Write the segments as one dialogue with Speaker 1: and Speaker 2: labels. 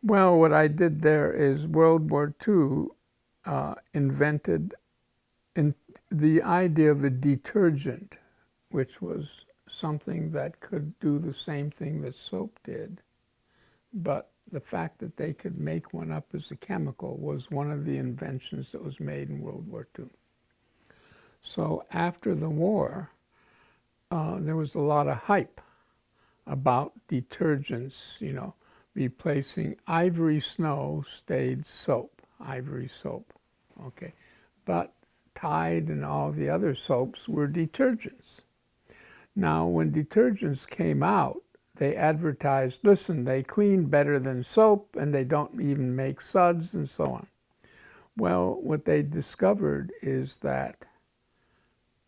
Speaker 1: Well, what I did there is World War II invented the idea of a detergent, which was something that could do the same thing that soap did. But the fact that they could make one up as a chemical was one of the inventions that was made in World War II. So after the war, there was a lot of hype about detergents, replacing Ivory Snow stayed soap, Ivory soap, okay. But Tide and all the other soaps were detergents. Now, when detergents came out, they advertised, listen, they clean better than soap and they don't even make suds and so on. Well, what they discovered is that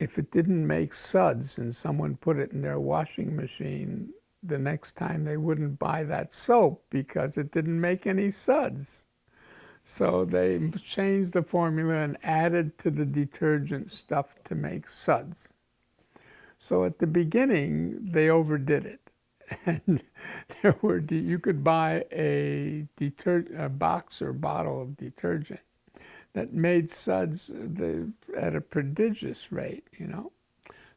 Speaker 1: if it didn't make suds and someone put it in their washing machine, the next time they wouldn't buy that soap because it didn't make any suds. So they changed the formula and added to the detergent stuff to make suds. So at the beginning, they overdid it. And you could buy a box or bottle of detergent that made suds at a prodigious rate,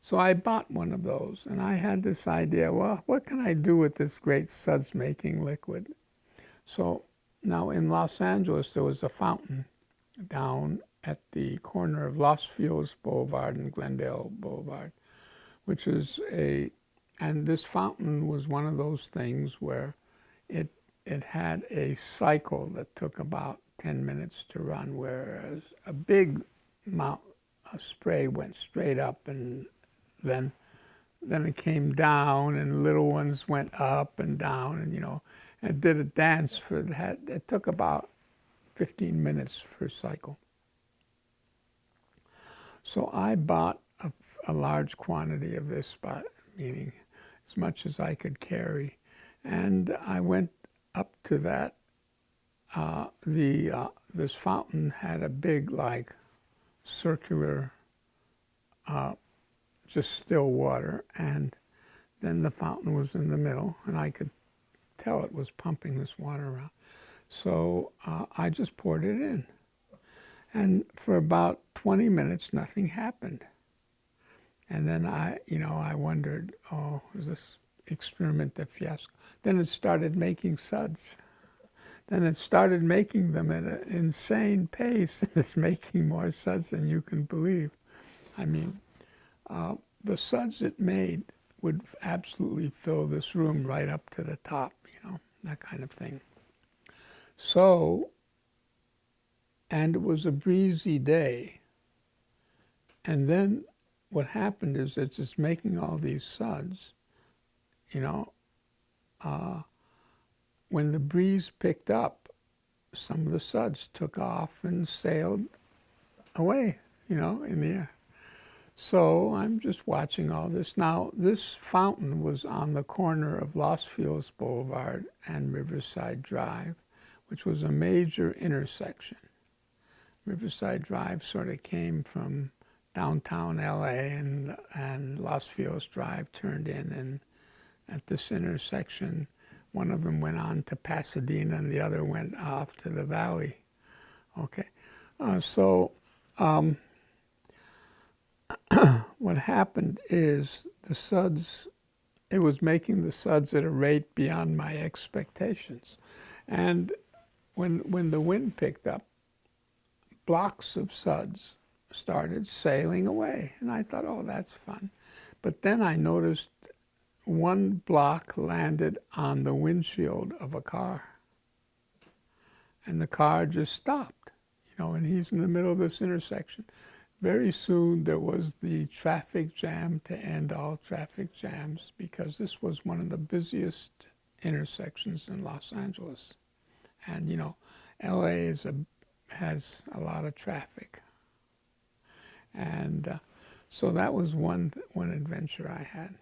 Speaker 1: So I bought one of those, and I had this idea, well, what can I do with this great suds-making liquid? So now in Los Angeles, there was a fountain down at the corner of Los Feliz Boulevard and Glendale Boulevard, which is and this fountain was one of those things where it had a cycle that took about 10 minutes to run, whereas a big amount of spray went straight up, and then it came down, and little ones went up and down, and it did a dance for that. It took about 15 minutes per cycle. So I bought a large quantity of this, meaning as much as I could carry, and I went up to that. This fountain had a big, circular, just still water, and then the fountain was in the middle, and I could tell it was pumping this water around. So I just poured it in, and for about 20 minutes, nothing happened. And then I wondered, oh, is this experiment a fiasco? Then it started making suds. Then it started making them at an insane pace. It's making more suds than you can believe. I mean, the suds it made would absolutely fill this room right up to the top, that kind of thing. So, and it was a breezy day. And then what happened is it's just making all these suds, when the breeze picked up, some of the suds took off and sailed away, in the air. So I'm just watching all this. Now, this fountain was on the corner of Los Feliz Boulevard and Riverside Drive, which was a major intersection. Riverside Drive sort of came from downtown LA, and Los Feliz Drive turned in, and at this intersection, one of them went on to Pasadena and the other went off to the valley. Okay, what happened is the suds, it was making the suds at a rate beyond my expectations. And when the wind picked up, blocks of suds started sailing away. And I thought, oh, that's fun. But then I noticed one block landed on the windshield of a car. And the car just stopped, and he's in the middle of this intersection. Very soon there was the traffic jam to end all traffic jams, because this was one of the busiest intersections in Los Angeles. And, LA has a lot of traffic. And so that was one adventure I had.